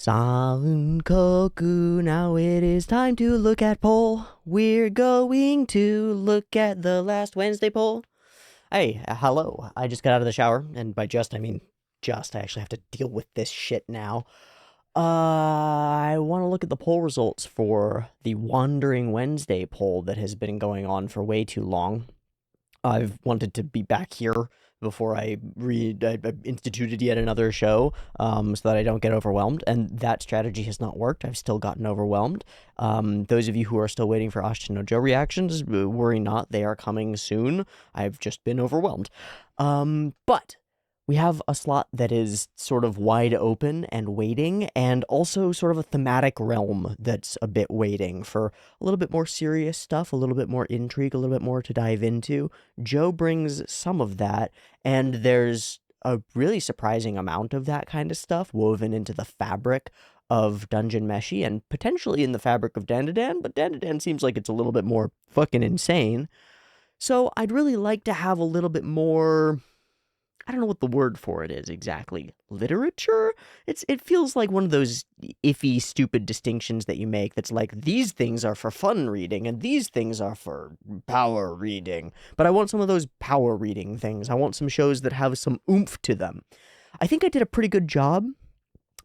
Sankoku, now it is time to look at poll. We're going to look at the last Wednesday poll. Hey, hello. I just got out of the shower, and by just, I mean just. I actually have to deal with this shit now. I want to look at the poll results for the Wandering Wednesday poll that has been going on for way too long. I've wanted to be back here before I instituted yet another show, so that I don't get overwhelmed, and that strategy has not worked. I've still gotten overwhelmed. Those of you who are still waiting for Ashton no Joe reactions, worry not, they are coming soon. I've just been overwhelmed. But we have a slot that is sort of wide open and waiting, and also sort of a thematic realm that's a bit waiting for a little bit more serious stuff, a little bit more intrigue, a little bit more to dive into. Joe brings some of that, and there's a really surprising amount of that kind of stuff woven into the fabric of Dungeon Meshi, and potentially in the fabric of Dandadan, but Dandadan seems like it's a little bit more fucking insane. So I'd really like to have a little bit more, I don't know what the word for it is exactly. Literature? It feels like one of those iffy, stupid distinctions that you make that's like, these things are for fun reading and these things are for power reading. But I want some of those power reading things. I want some shows that have some oomph to them. I think I did a pretty good job,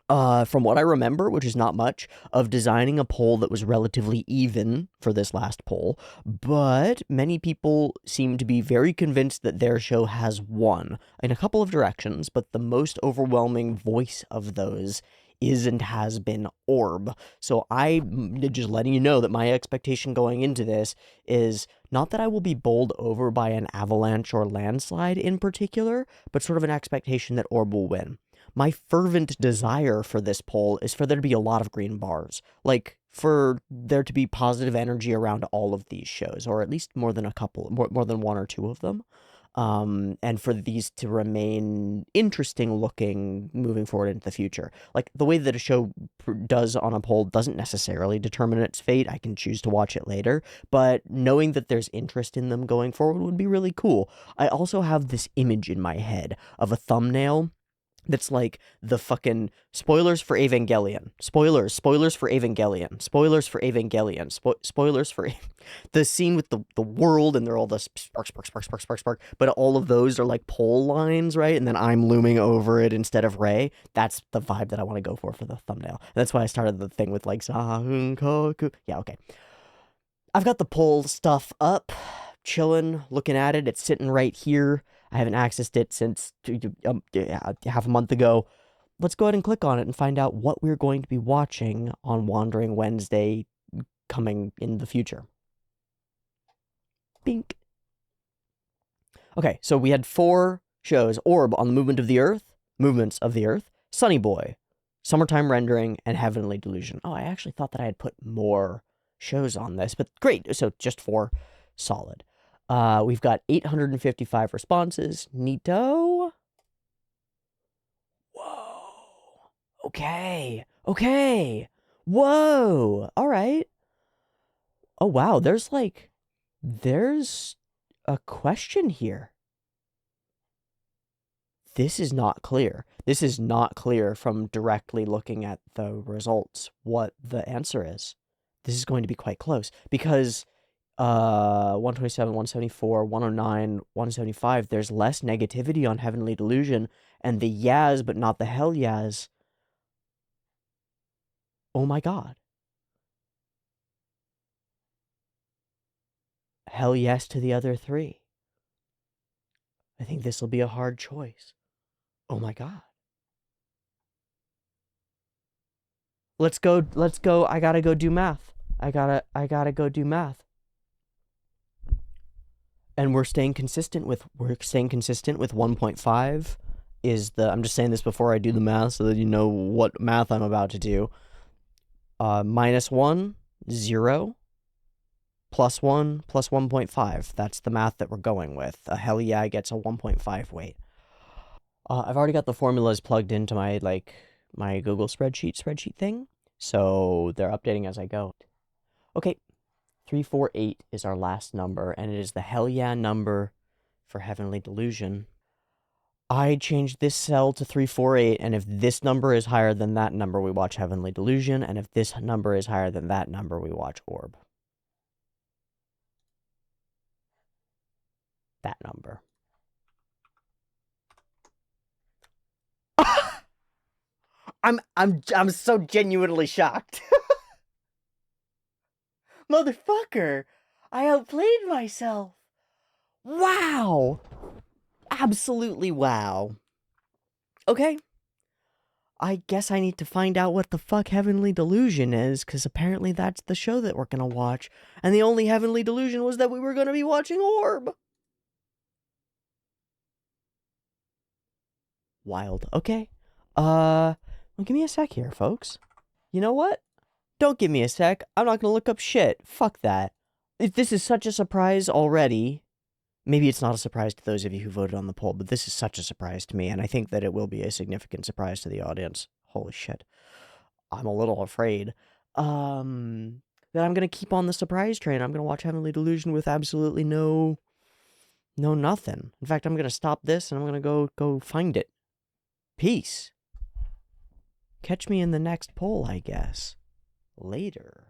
from what I remember, which is not much, of designing a poll that was relatively even for this last poll, but many people seem to be very convinced that their show has won in a couple of directions, but the most overwhelming voice of those is and has been Orb. So I'm just letting you know that my expectation going into this is not that I will be bowled over by an avalanche or landslide in particular, but sort of an expectation that Orb will win. My fervent desire for this poll is for there to be a lot of green bars. Like, for there to be positive energy around all of these shows, or at least more than a couple, more than one or two of them. And for these to remain interesting looking moving forward into the future. Like, the way that a show does on a poll doesn't necessarily determine its fate. I can choose to watch it later, but knowing that there's interest in them going forward would be really cool. I also have this image in my head of a thumbnail that's like the fucking spoilers for Evangelion. Spoilers for Evangelion. Spoilers for Evangelion. Spoilers for the scene with the world, and they're all the spark, spark, spark, spark, spark, spark. But all of those are like pole lines, right? And then I'm looming over it instead of Rei. That's the vibe that I want to go for the thumbnail. And that's why I started the thing with like Sankoku. Yeah, okay. I've got the poll stuff up, chilling, looking at it. It's sitting right here. I haven't accessed it since half a month ago. Let's go ahead and click on it and find out what we're going to be watching on Wandering Wednesday coming in the future. Bink. Okay, so we had 4 shows: Orb on the Movements of the Earth, Sunny Boy, Summertime Rendering, and Heavenly Delusion. Oh, I actually thought that I had put more shows on this, but great. So just 4, solid. We've got 855 responses. Neato. Whoa. Okay. Whoa. All right. Oh, wow. There's a question here. This is not clear. This is not clear from directly looking at the results what the answer is. This is going to be quite close because 127, 174, 109, 175, there's less negativity on Heavenly Delusion, and the Yaz, but not the Hell Yaz. Oh my god. Hell yes to the other 3. I think this will be a hard choice. Oh my god. Let's go. I gotta go do math. I gotta go do math. And we're staying consistent with 1.5 is the, I'm just saying this before I do the math so that you know what math I'm about to do. -1, 0, +1, plus 1.5. That's the math that we're going with. A hell yeah gets a 1.5 weight. I've already got the formulas plugged into my Google spreadsheet thing, so they're updating as I go. Okay, 348 is our last number, and it is the hell yeah number for Heavenly Delusion. I changed this cell to 348, and if this number is higher than that number, we watch Heavenly Delusion, and if this number is higher than that number, we watch Orb. That number. I'm so genuinely shocked. Motherfucker! I outplayed myself. Wow! Absolutely wow. Okay. I guess I need to find out what the fuck Heavenly Delusion is, because apparently that's the show that we're gonna watch. And the only Heavenly Delusion was that we were gonna be watching Orb. Wild. Okay. Well, give me a sec here, folks. You know what? Don't give me a sec. I'm not gonna look up shit. Fuck that. If this is such a surprise already, maybe it's not a surprise to those of you who voted on the poll, but this is such a surprise to me, and I think that it will be a significant surprise to the audience. Holy shit. I'm a little afraid. That I'm gonna keep on the surprise train. I'm gonna watch Heavenly Delusion with absolutely no nothing. In fact, I'm gonna stop this and I'm gonna go find it. Peace. Catch me in the next poll, I guess. Later.